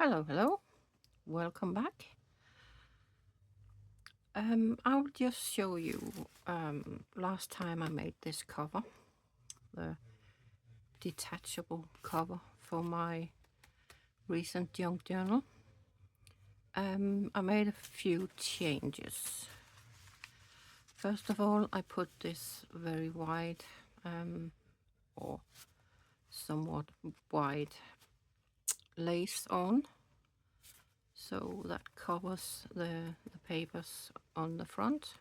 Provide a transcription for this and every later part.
Hello, welcome back. I'll just show you. Last time I made this cover, the detachable cover for my recent junk journal. I made a few changes. First of all, I put this very wide, or somewhat wide lace on, so that covers the papers on the front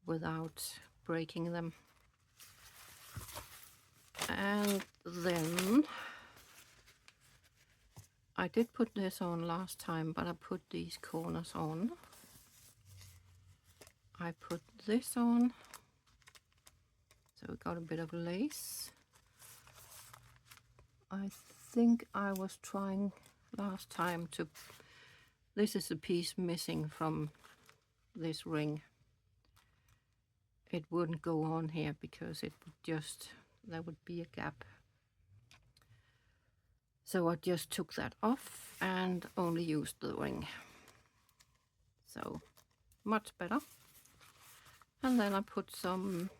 without breaking them. And then I did put this on last time, but I put these corners on. I put this on, so we got a bit of lace. I think I was trying last time to, this is a piece missing from this ring. It wouldn't go on here because it would just, there would be a gap. So I just took that off and only used the ring. So much better. And then I put some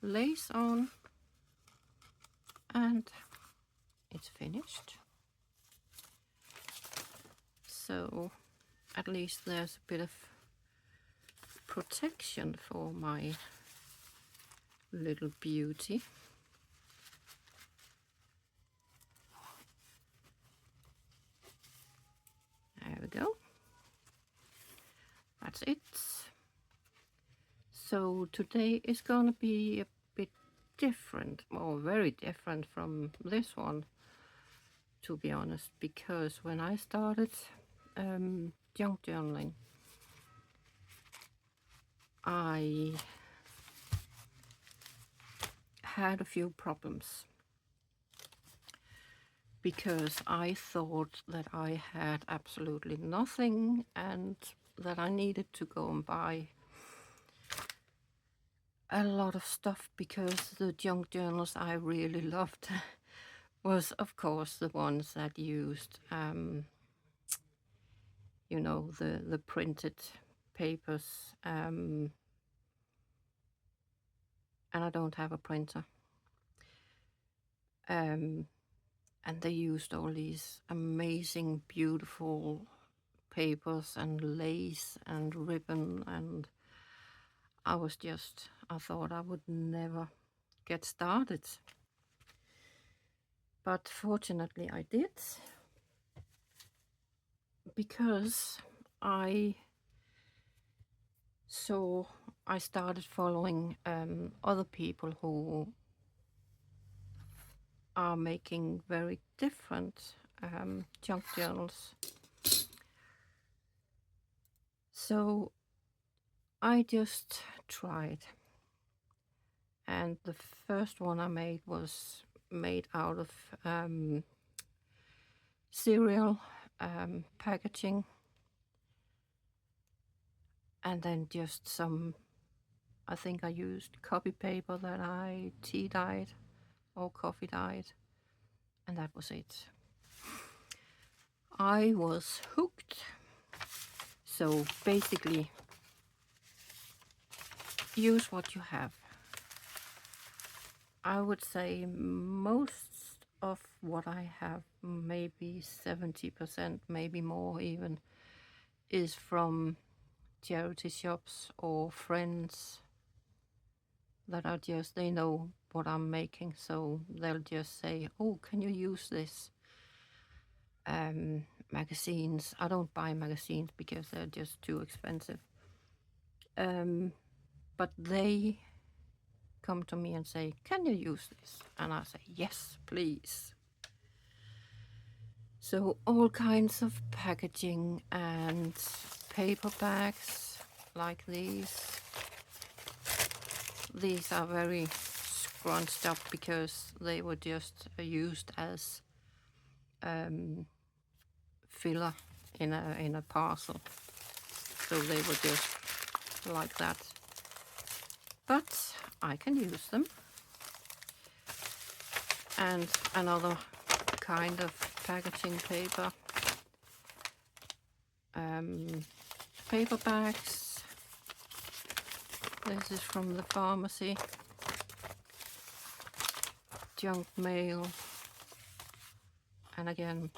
lace on and it's finished. So at least there's a bit of protection for my little beauty. There we go. That's it. So today is gonna be a bit different, or very different from this one, to be honest, because when I started junk journaling, I had a few problems because I thought that I had absolutely nothing and that I needed to go and buy a lot of stuff, because the junk journals I really loved was of course the ones that used you know, the printed papers, and I don't have a printer, and they used all these amazing beautiful papers and lace and ribbon, and I thought I would never get started. But fortunately I did, because I started following other people who are making very different junk journals. So I just tried, and the first one I made was made out of cereal packaging, and then just some, I think I used copy paper that I tea dyed or coffee dyed, and that was it. I was hooked. So basically, use what you have. I would say most of what I have, maybe 70%, maybe more even, is from charity shops or friends that are just, they know what I'm making, so they'll just say, oh, can you use this? Magazines, I don't buy magazines because they're just too expensive. But they come to me and say, can you use this? And I say, yes, please. So all kinds of packaging and paper bags like these. These are very scrunched up because they were just used as filler in a parcel. So they were just like that. But I can use them. And another kind of packaging paper, paper bags. This is from the pharmacy. Junk mail, and again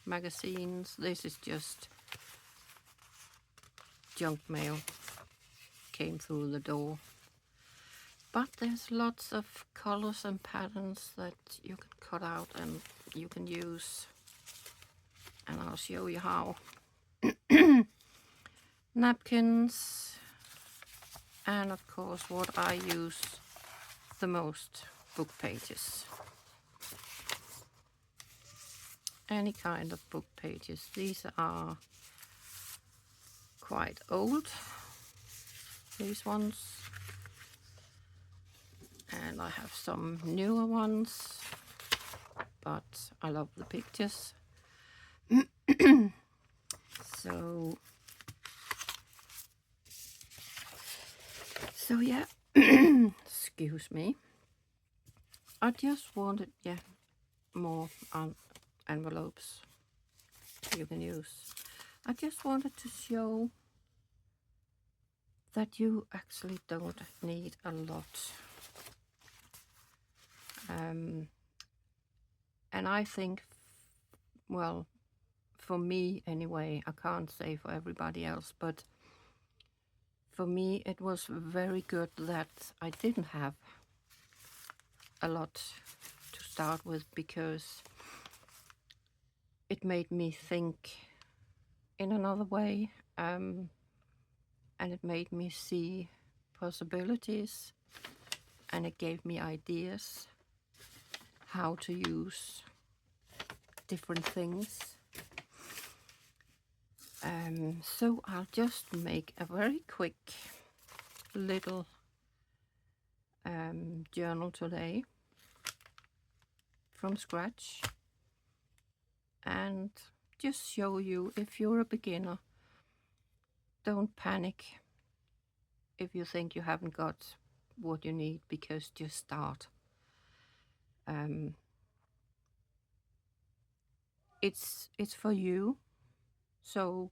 magazines. This is just junk mail, came through the door. But there's lots of colors and patterns that you can cut out and you can use, and I'll show you how. Napkins, and of course what I use the most, book pages. Any kind of book pages. These are quite old, these ones, and I have some newer ones, but I love the pictures. So yeah, excuse me. I just wanted, more envelopes you can use. I just wanted to show that you actually don't need a lot. And I think, well, for me anyway, I can't say for everybody else, but for me it was very good that I didn't have a lot to start with, because it made me think in another way, and it made me see possibilities, and it gave me ideas how to use different things. So I'll just make a very quick little journal today from scratch, and just show you, if you're a beginner, don't panic if you think you haven't got what you need, because just start. It's for you, so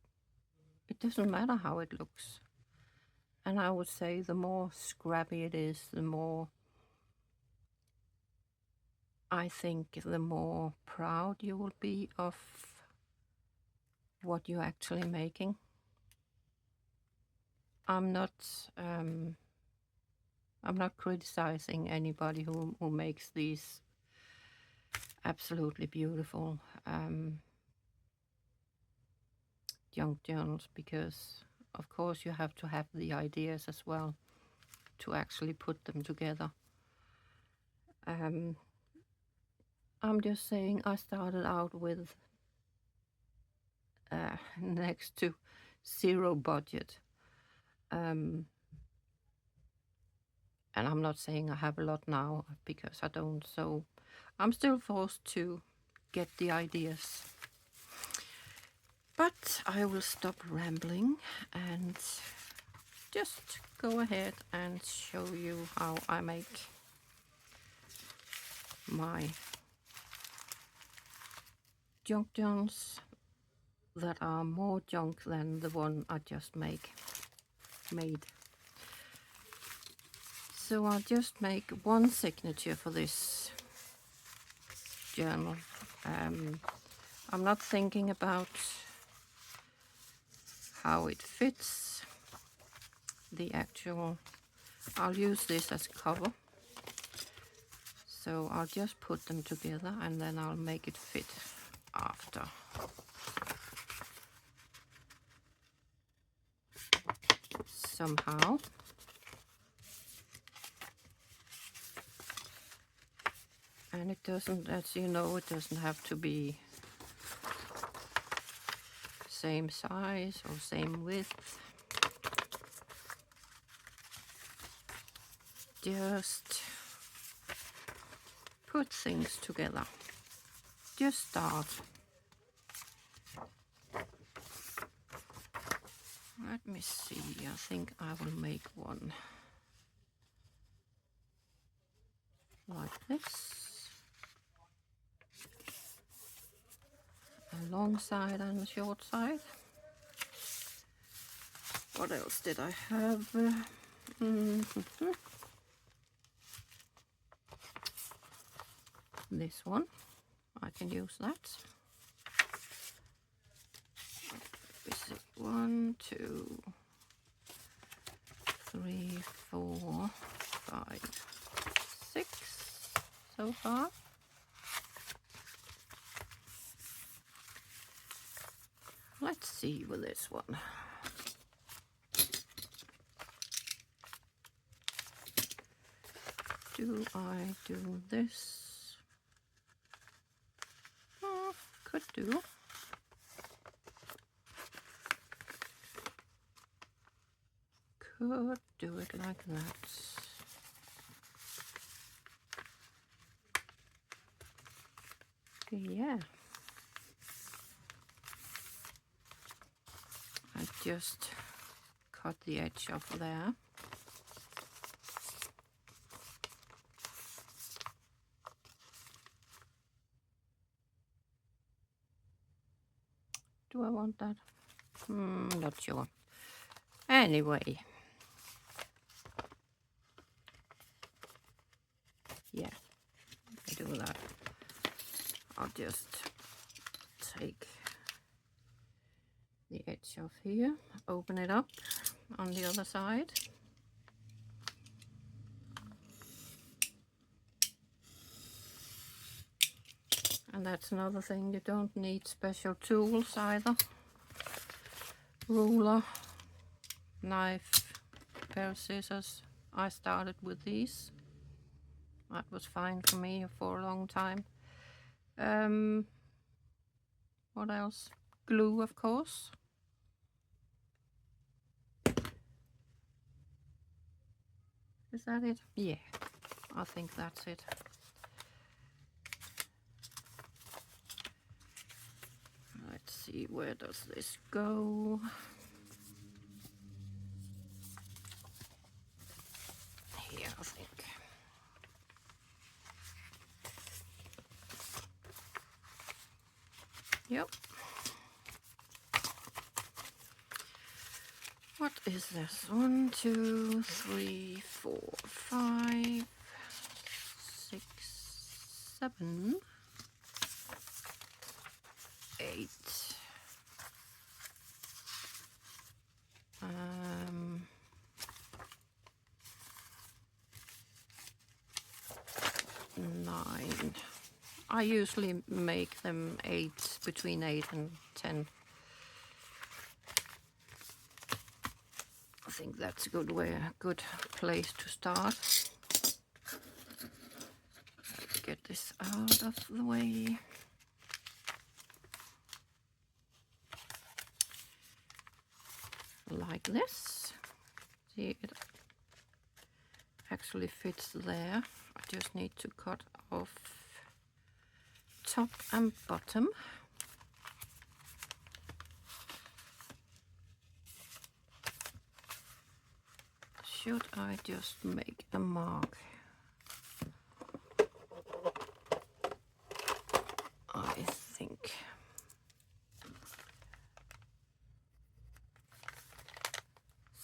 it doesn't matter how it looks. And I would say the more scrappy it is, the more, I think, the more proud you will be of what you're actually making. I'm not criticizing anybody who makes these absolutely beautiful junk journals, because of course you have to have the ideas as well to actually put them together. I'm just saying, I started out with next to zero budget, and I'm not saying I have a lot now, because I don't, so I'm still forced to get the ideas. But I will stop rambling and just go ahead and show you how I make my junk journals that are more junk than the one I just made. So I'll just make one signature for this journal. I'm not thinking about how it fits the actual. I'll use this as cover, so I'll just put them together and then I'll make it fit after. Somehow. And it doesn't, as you know, it doesn't have to be same size or same width. Just put things together. Just start. Let me see, I think I will make one like this. long side and the short side. What else did I have? This one, I can use that. Is it 1, 2, 3, 4, 5, 6 so far? Let's see with this one. Do I do this? Could do. Could do it like that. Yeah. I just cut the edge off there. Do I want that? Not sure. Anyway. Yeah, I do that. I'll just take the edge off here, open it up on the other side. And that's another thing, you don't need special tools either. Ruler, knife, pair of scissors. I started with these. That was fine for me for a long time. What else? Glue, of course. Is that it? Yeah, I think that's it. Let's see, where does this go? Here, I think. Yep. What is this? 1, 2, 3, 4, 5, 6, 7, 8. 9. I usually make them 8, between 8 and 10. I think that's a good place to start. Get this out of the way. Like this. See, it actually fits there. I just need to cut off top and bottom. Should I just make a mark? I think.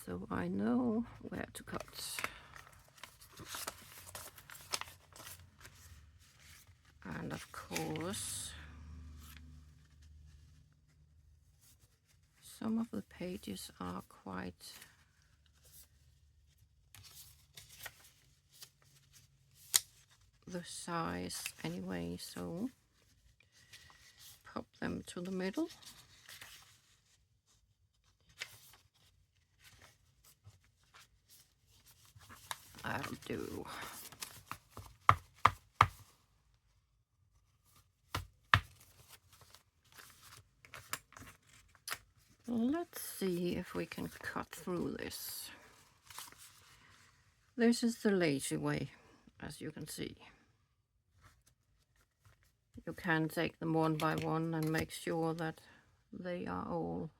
So I know where to cut. And of course, some of the pages are quite the size anyway, so pop them to the middle. That'll do. Let's see if we can cut through this. This is the lazy way, as you can see. You can take them one by one and make sure that they are all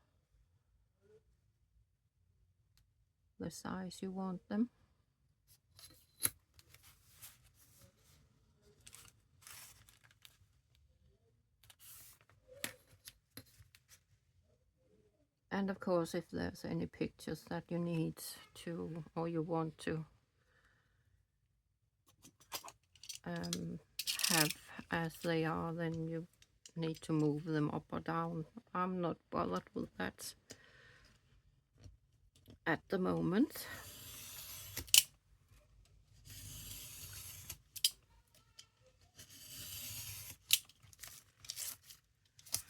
the size you want them. And of course, if there's any pictures that you need to, or you want to have as they are, then you need to move them up or down. I'm not bothered with that at the moment.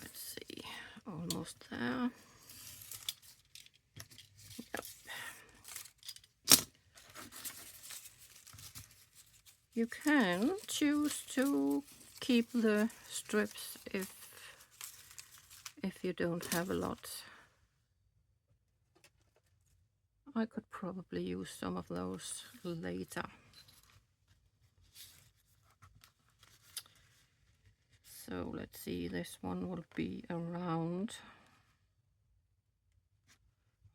Let's see, almost there. Yep. You can choose to keep the strips if you don't have a lot. I could probably use some of those later. So let's see, this one will be around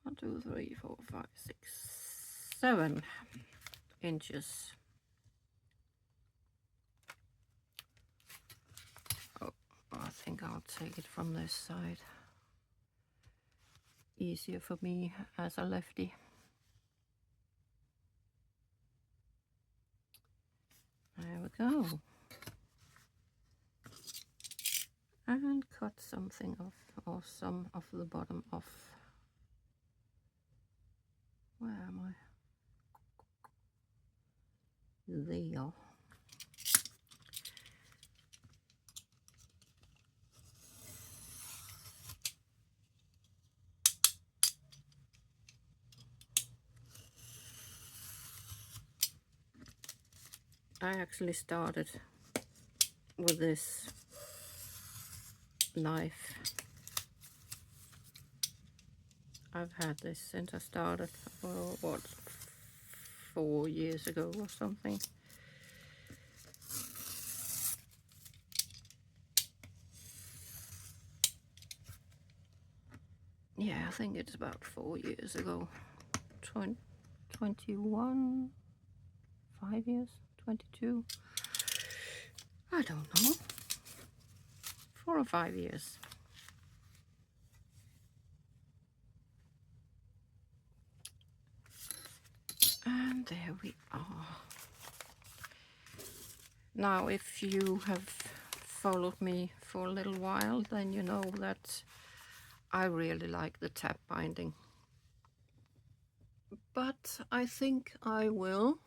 1, 2, 3, 4, 5, 6, 7 inches. Oh, I think I'll take it from this side. Easier for me as a lefty. There we go. And cut something off, or some of the bottom off. Where am I? There. I actually started with this knife. I've had this since I started, what, 4 years ago or something. Yeah, I think it's about 4 years ago. 21, 5 years, 22. I don't know. 4 or 5 years. And there we are. Now, if you have followed me for a little while, then you know that I really like the tab binding. But I think I will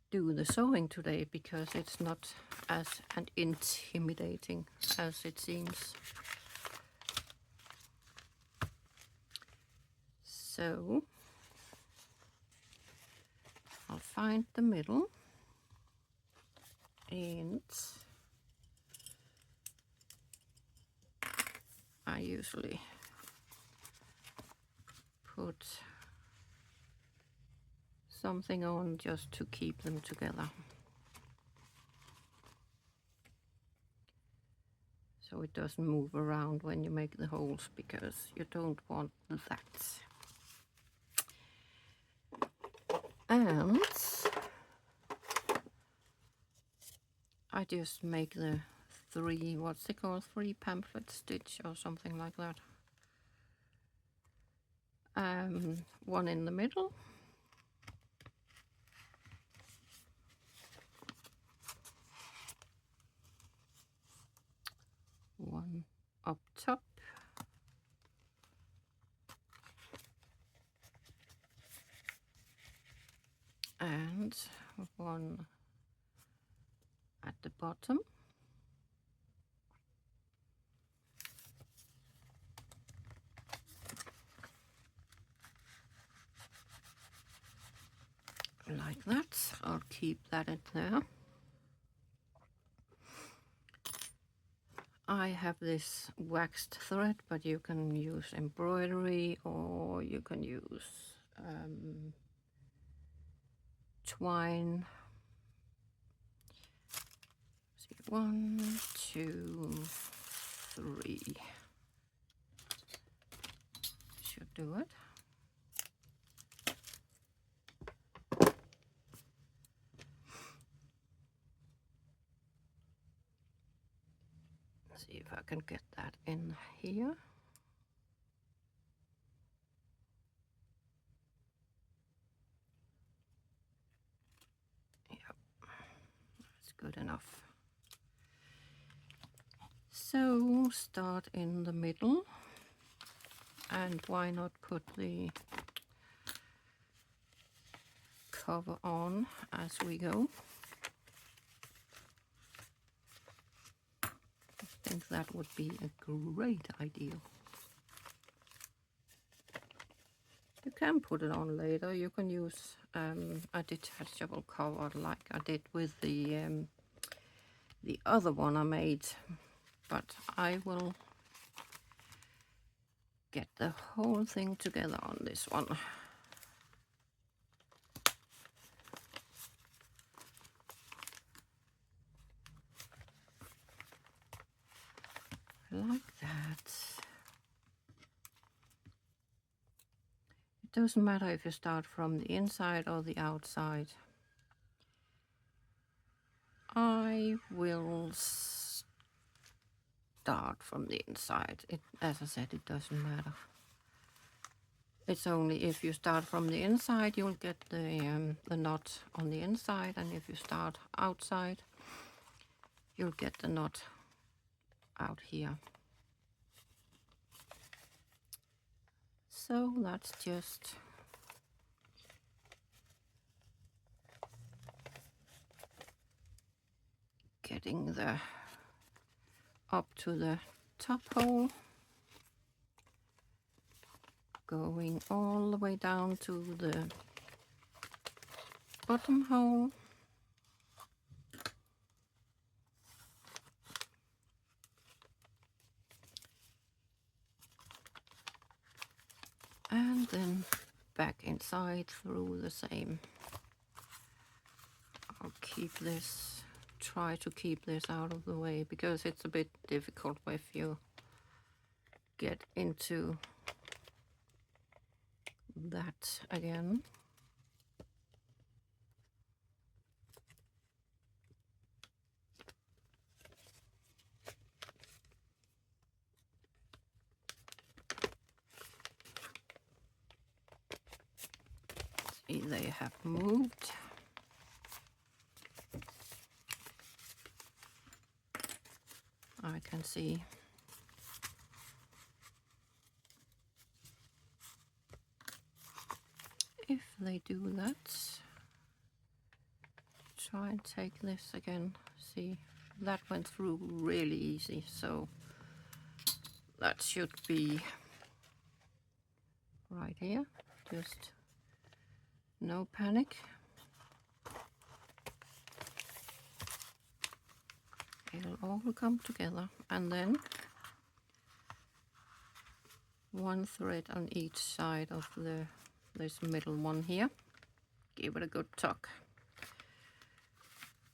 do the sewing today because it's not as intimidating as it seems. So I'll find the middle, and I usually put something on just to keep them together, so it doesn't move around when you make the holes, because you don't want that. And I just make the 3, what's it called, 3 pamphlet stitch or something like that. One in the middle, one up top, and one at the bottom. Like that. I'll keep that in there. I have this waxed thread, but you can use embroidery, or you can use twine. See, 1, 2, 3. Should do it. See if I can get that in here. Yep, that's good enough. So start in the middle, and why not put the cover on as we go. I think that would be a great idea. You can put it on later. You can use a detachable cover like I did with the other one I made, but I will get the whole thing together on this one. Like that. It doesn't matter if you start from the inside or the outside. I will start from the inside. As I said, it doesn't matter. It's only if you start from the inside, you'll get the knot on the inside, and if you start outside, you'll get the knot out here. So that's just getting the up to the top hole, going all the way down to the bottom hole, and then back inside through the same. I'll keep this, try to keep this out of the way, because it's a bit difficult if you get into that again. See, they have moved. I can see. If they do that, try and take this again. See, that went through really easy, so that should be right here. Just no panic. It'll all come together, and then one thread on each side of this middle one here. Give it a good tug,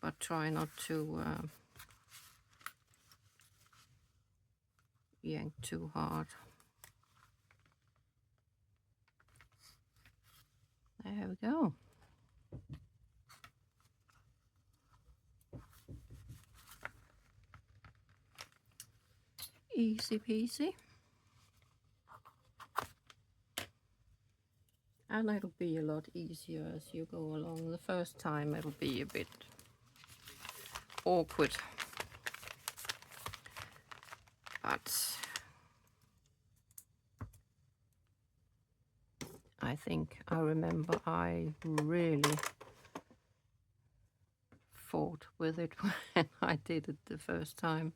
but try not to yank too hard. There we go. Easy peasy. And it'll be a lot easier as you go along. The first time it'll be a bit awkward, but I think I remember I really fought with it when I did it the first time,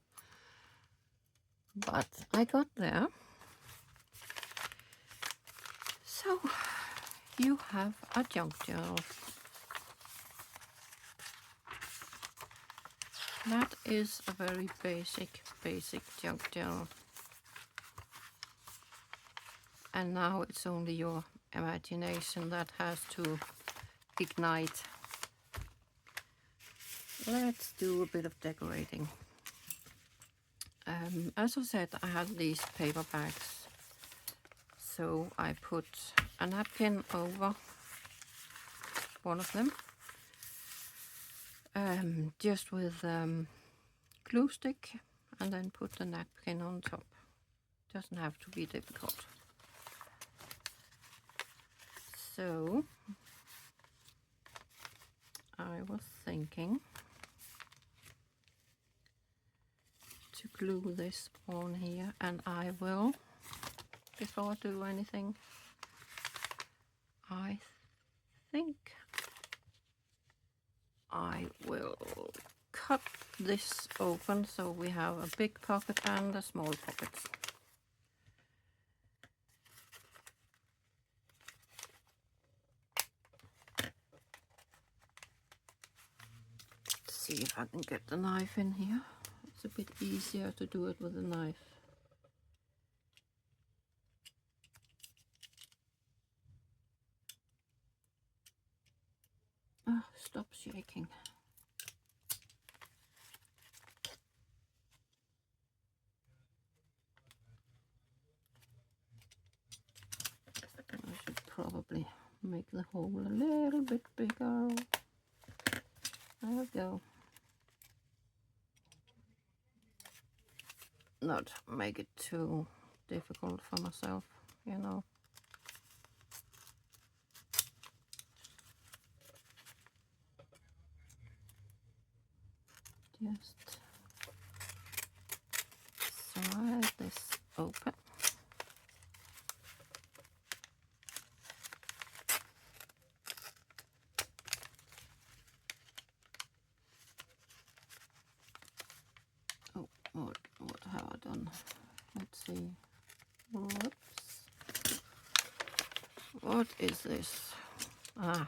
but I got there. So you have a junk journal. That is a very basic junk journal. And now it's only your imagination that has to ignite. Let's do a bit of decorating. As I said, I had these paper bags, so I put a napkin over one of them, just with glue stick and then put the napkin on top. Doesn't have to be difficult. So I was thinking to glue this on here, and I will, before I do anything, I think I will cut this open so we have a big pocket and a small pocket. See if I can get the knife in here. It's a bit easier to do it with a knife. Ah, stop shaking. I should probably make the hole a little bit bigger. There we go. Not make it too difficult for myself, you know. Just slide this open. Oh, what have I done? Let's see. Whoops. What is this? Ah.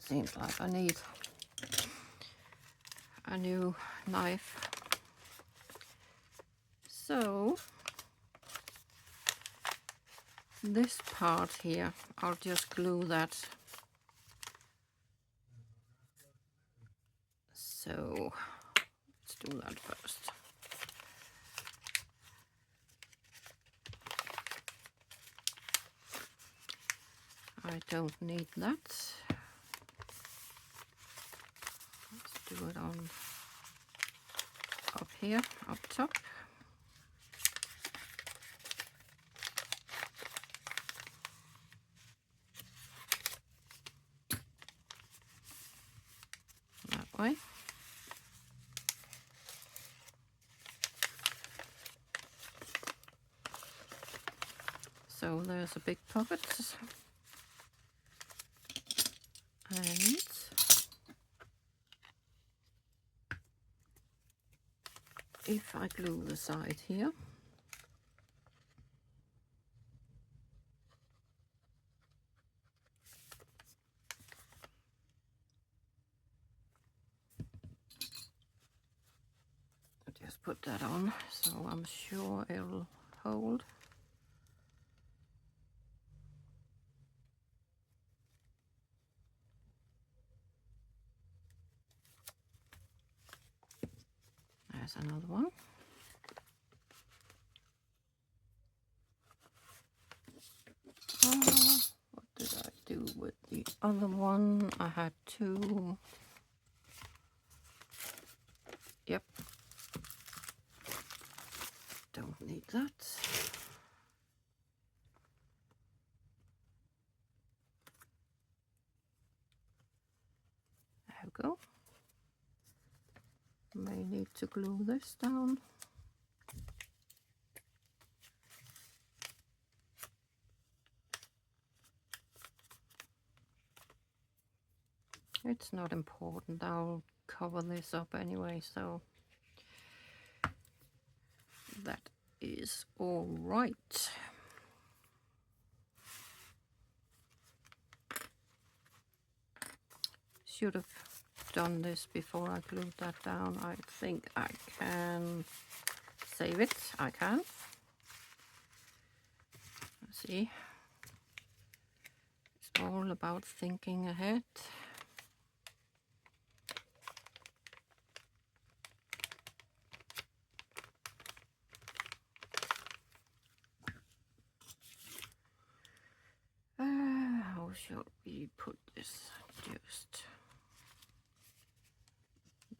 Seems like I need a new knife. So this part here, I'll just glue that. So let's do that first. I don't need that. Let's do it on up here, up top. That way. So there's a big pocket. And if I glue the side here, just put that on, so I'm sure it'll hold. There's another one. What did I do with the other one? I had two. Yep. Don't need that. There we go. May need to glue this down. It's not important. I'll cover this up anyway, so that is all right. Should have done this before I glued that down. I think I can save it. I can. Let's see. It's all about thinking ahead. shall we put this just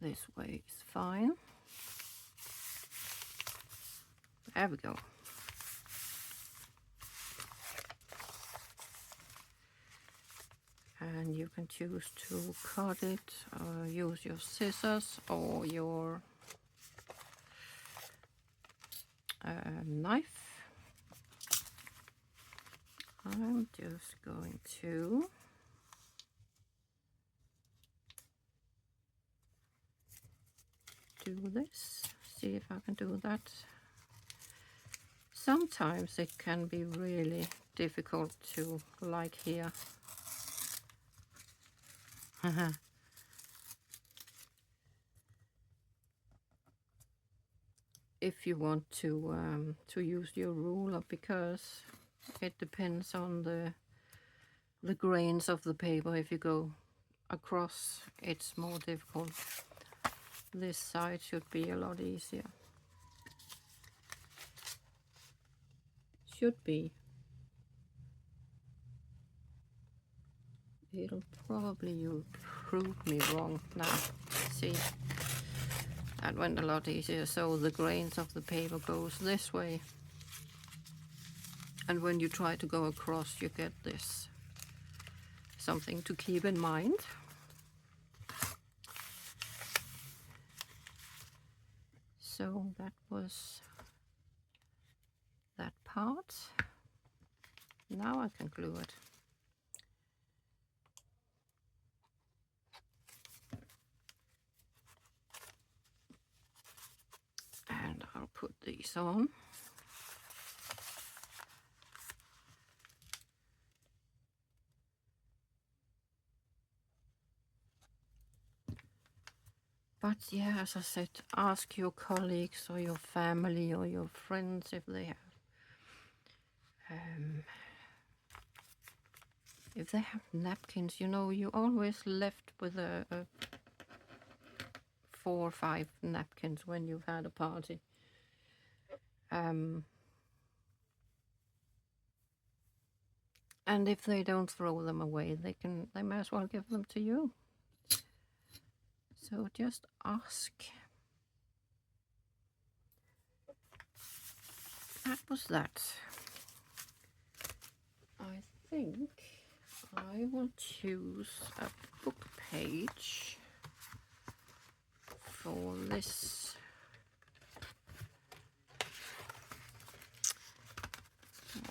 this way is fine. There we go. And you can choose to cut it, use your scissors or your knife. I'm just going to do this, see if I can do that. Sometimes it can be really difficult to, like here. If you want to use your ruler, because it depends on the grains of the paper. If you go across, it's more difficult. This side should be a lot easier. Should be. It'll probably, you'll prove me wrong now. See, that went a lot easier. So the grains of the paper goes this way, and when you try to go across, you get this. Something to keep in mind. So that was that part. Now I can glue it. And I'll put these on. But yeah, as I said, ask your colleagues or your family or your friends if they have napkins. You know, you always left with a 4 or 5 napkins when you've had a party. And if they don't throw them away, they may as well give them to you. So just ask. That was that. I think I will choose a book page for this.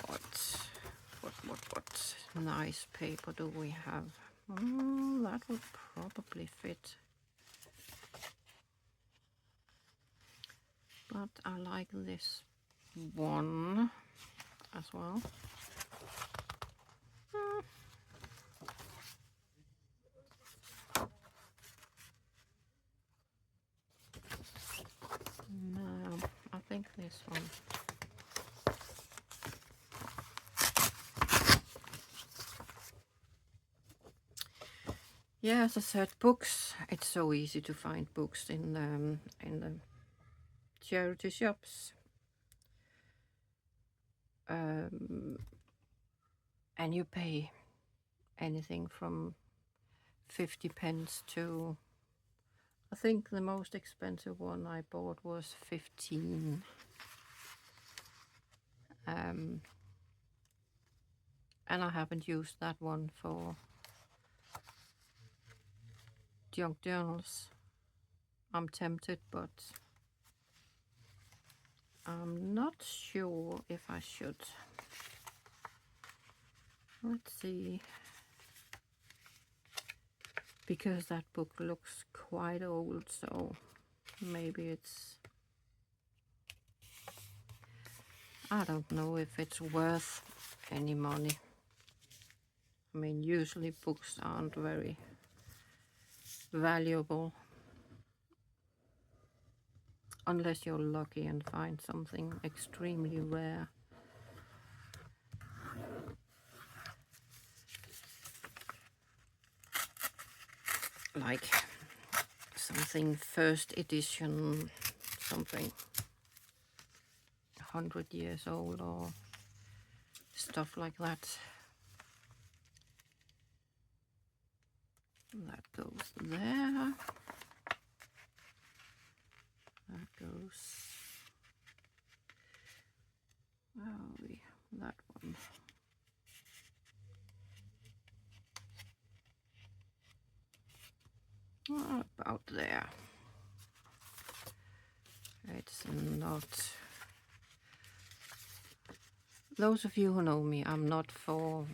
What nice paper do we have? That would probably fit. But I like this one as well. No, I think this one. Yeah, as I said, books. It's so easy to find books in the charity shops. And you pay anything from 50 pence to, I think the most expensive one I bought was 15. And I haven't used that one for junk journals. I'm tempted, but I'm not sure if I should. Let's see. Because that book looks quite old, so maybe it's... I don't know if it's worth any money. I mean, usually books aren't very valuable unless you're lucky and find something extremely rare. Like something first edition, something 100 years old or stuff like that. That goes there. That goes. Oh, that one. About there. It's not. Those of you who know me, I'm not for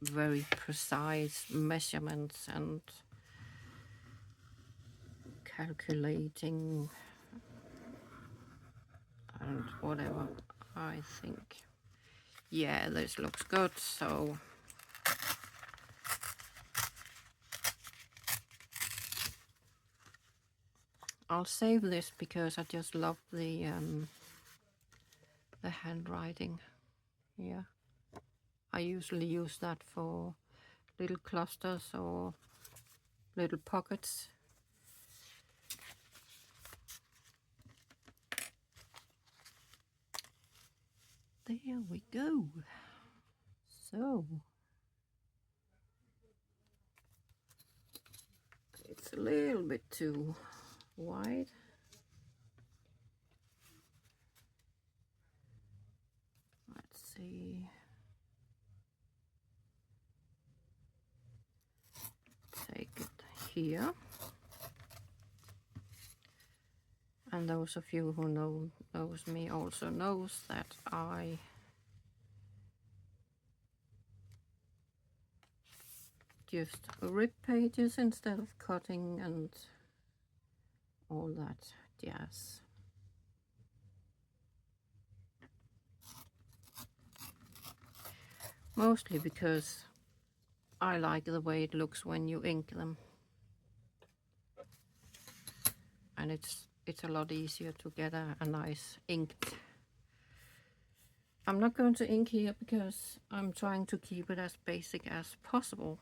very precise measurements and calculating and whatever. I think, yeah, this looks good, so I'll save this because I just love the handwriting here. I usually use that for little clusters or little pockets. There we go. So it's a little bit too wide. Let's see. Take it here. And those of you who knows me also knows that I just rip pages instead of cutting and all that jazz. Mostly because I like the way it looks when you ink them. And it's a lot easier to get a nice inked. I'm not going to ink here because I'm trying to keep it as basic as possible.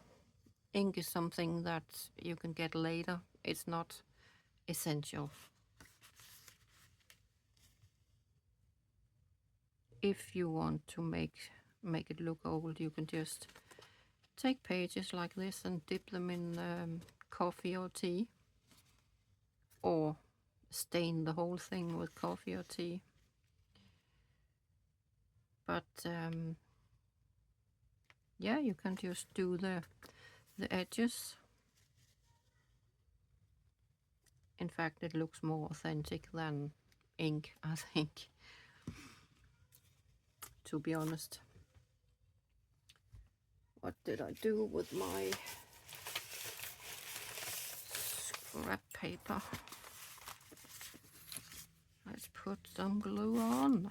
Ink is something that you can get later. It's not essential. If you want to make it look old, you can just take pages like this and dip them in coffee or tea, or stain the whole thing with coffee or tea. But yeah, you can just do the edges. In fact, it looks more authentic than ink, I think, to be honest. What did I do with my scrap paper? Let's put some glue on.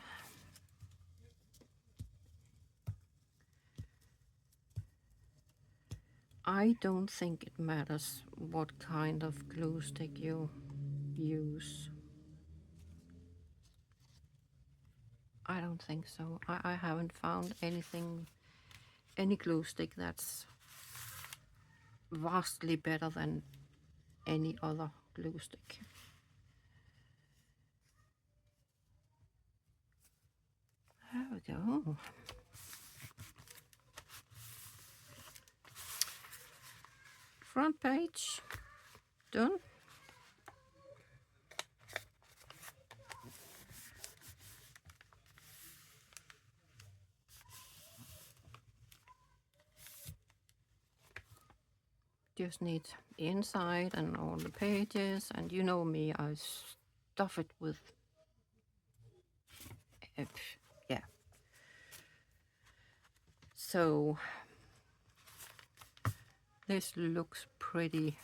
I don't think it matters what kind of glue stick you use. I don't think so. I haven't found any glue stick that's vastly better than any other glue stick. There we go. Front page done. Just need the inside and all the pages, and you know me, I stuff it with yeah. So this looks pretty.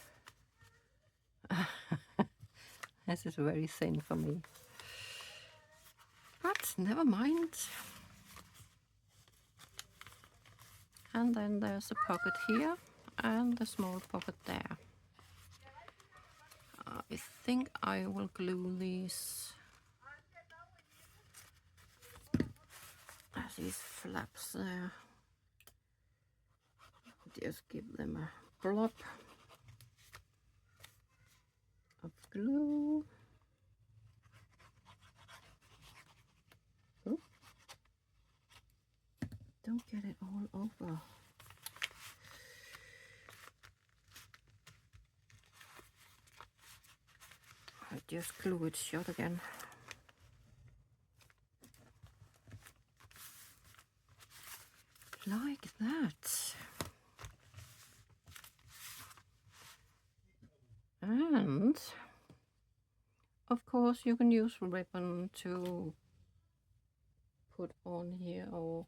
This is very thin for me, but never mind. And then there's a pocket here and a small pocket there. I think I will glue these as these flaps there. Just give them a blob of glue. Oh, don't get it all over. just glue it shut again. Like that. And of course you can use ribbon to put on here, or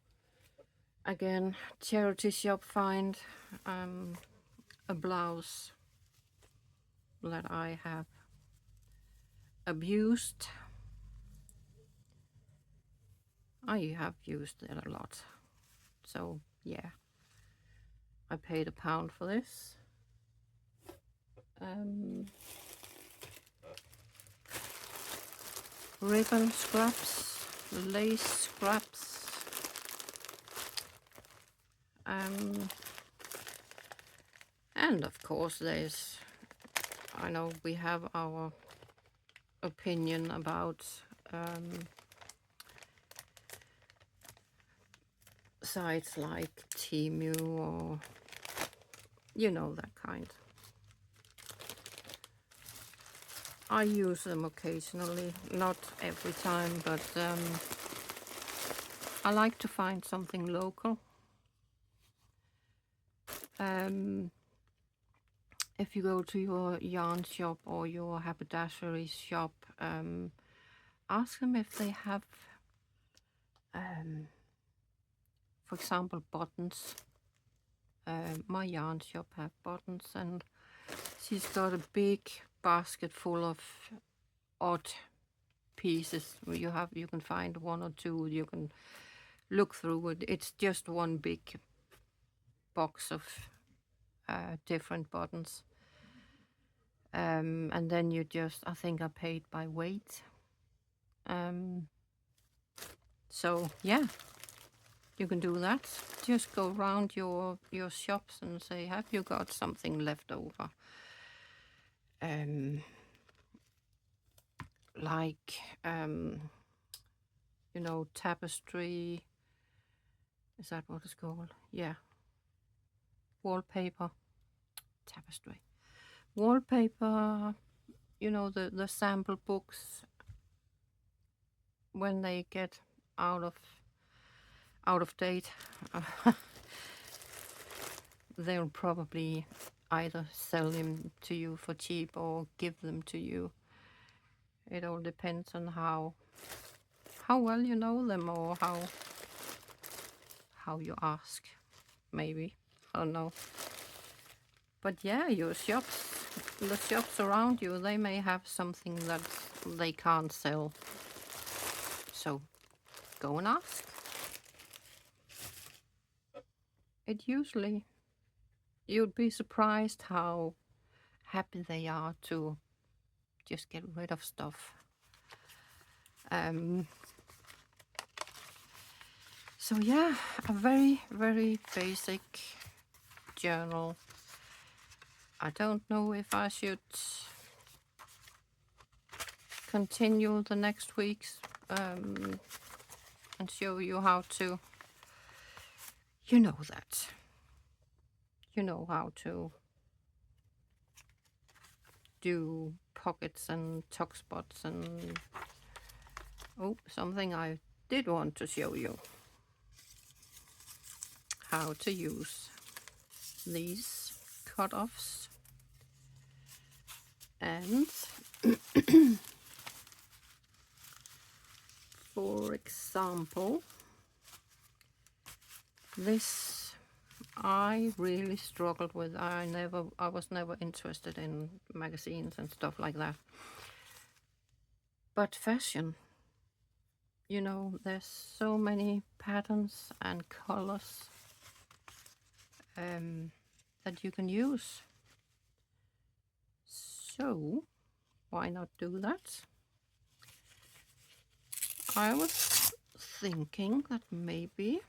again, charity shop find a blouse that I have abused. I have used it a lot. So yeah, I paid £1 for this. Ribbon scraps, lace scraps, and of course there's, I know we have our opinion about sites like Temu, or you know, that kind. I use them occasionally, not every time, but I like to find something local. If you go to your yarn shop or your haberdashery shop, ask them if they have, for example, buttons. My yarn shop have buttons, and she's got a big basket full of odd pieces. You can find one or two, you can look through it. It's just one big box of different buttons. And then you just, I think I paid by weight. So yeah, you can do that. Just go around your shops and say, have you got something left over? Like, you know, tapestry. Is that what it's called? Yeah. Wallpaper. Tapestry. Wallpaper, you know, the sample books, when they get out of date, they'll probably either sell them to you for cheap or give them to you. It all depends on how well you know them, or how you ask, maybe. I don't know. But yeah, your shops, the shops around you, they may have something that they can't sell. So go and ask. It usually, you'd be surprised how happy they are to just get rid of stuff. So yeah, a very, very basic journal. I don't know if I should continue the next weeks and show you how to, you know that. You know how to do pockets and tuck spots and something I did want to show you. How to use these cut-offs. And for example, this I really struggled with. I was never interested in magazines and stuff like that. But fashion, you know, there's so many patterns and colors that you can use. So why not do that? I was thinking that maybe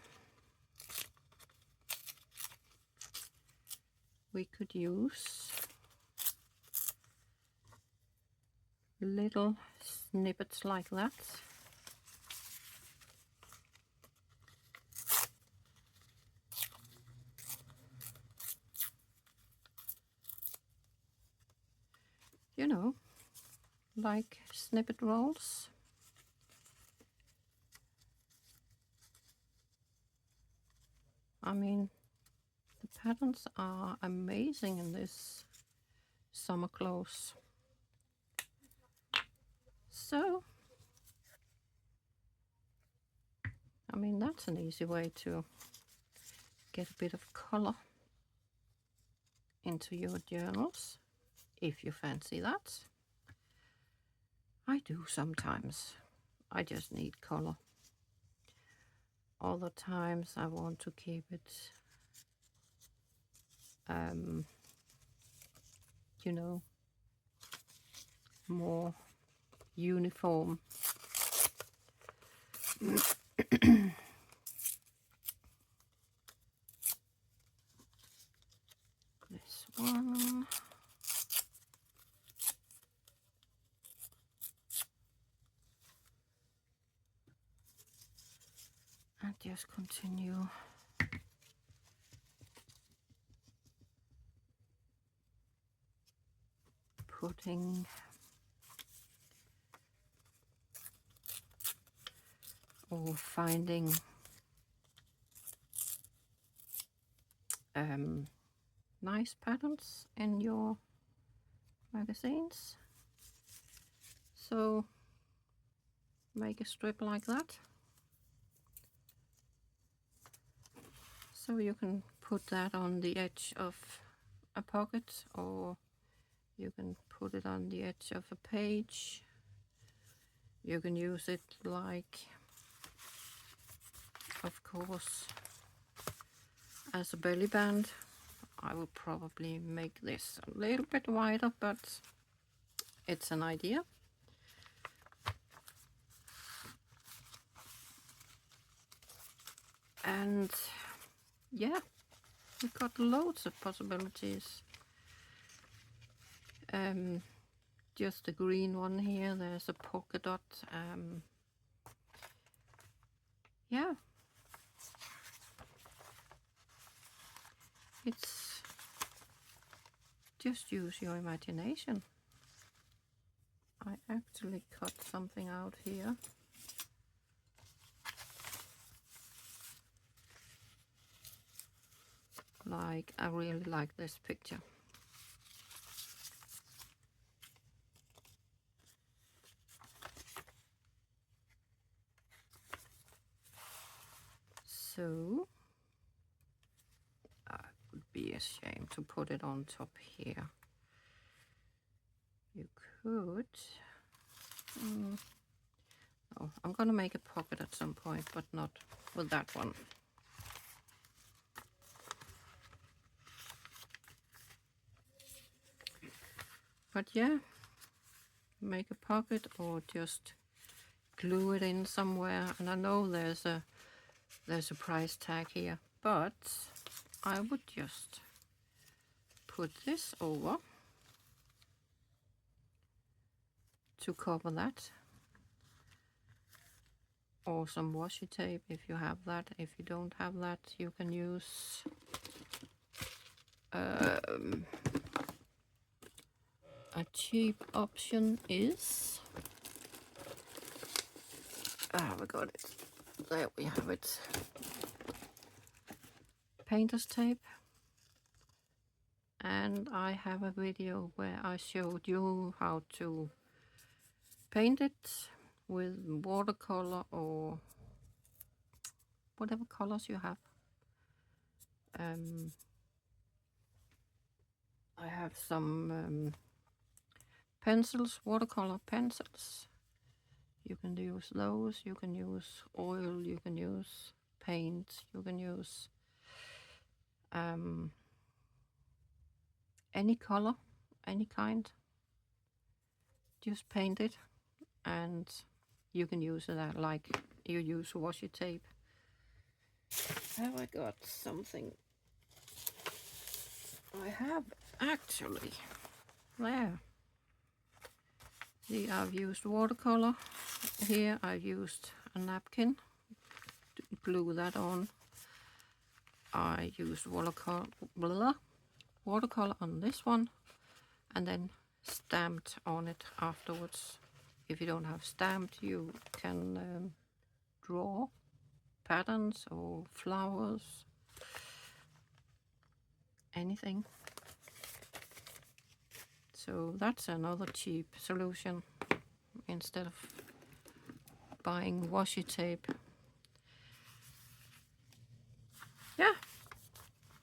we could use little snippets like that. You know, like snippet rolls. I mean, the patterns are amazing in this summer clothes. So, I mean, that's an easy way to get a bit of color into your journals, if you fancy that. I do sometimes. I just need color. Other times I want to keep it, you know, more uniform. This one. And just continue putting or finding nice patterns in your magazines. So make a strip like that. So you can put that on the edge of a pocket, or you can put it on the edge of a page. You can use it like, of course, as a belly band. I will probably make this a little bit wider, but it's an idea. And yeah, we've got loads of possibilities. Just the green one here, there's a polka dot. Yeah, it's just use your imagination. I actually cut something out here. Like, I really like this picture. So I would be ashamed to put it on top here. You could. Oh, I'm gonna make a pocket at some point, but not with that one. But yeah, make a pocket or just glue it in somewhere. And I know there's a price tag here, but I would just put this over to cover that, or some washi tape if you have that. If you don't have that, you can use a cheap option is, we got it, there we have it, painter's tape. And I have a video where I showed you how to paint it with watercolor or whatever colors you have. I have some pencils, watercolor pencils. You can use those, you can use oil, you can use paint, you can use any color, any kind. Just paint it, and you can use it like you use washi tape. Have I got something? I have actually. There. See, I've used watercolor. Here I've used a napkin to glue that on. I used watercolor on this one, and then stamped on it afterwards. If you don't have stamped, you can draw patterns or flowers, anything. So that's another cheap solution instead of buying washi tape. Yeah,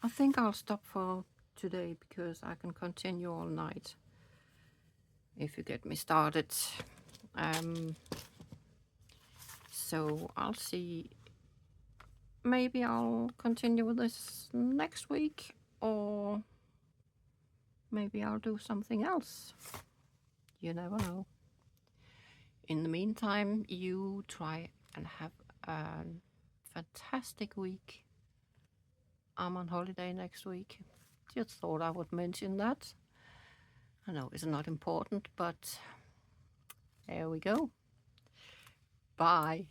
I think I'll stop for today because I can continue all night if you get me started. So I'll see. Maybe I'll continue with this next week, or maybe I'll do something else. You never know. In the meantime, you try and have a fantastic week. I'm on holiday next week. Just thought I would mention that. I know it's not important, but there we go. Bye.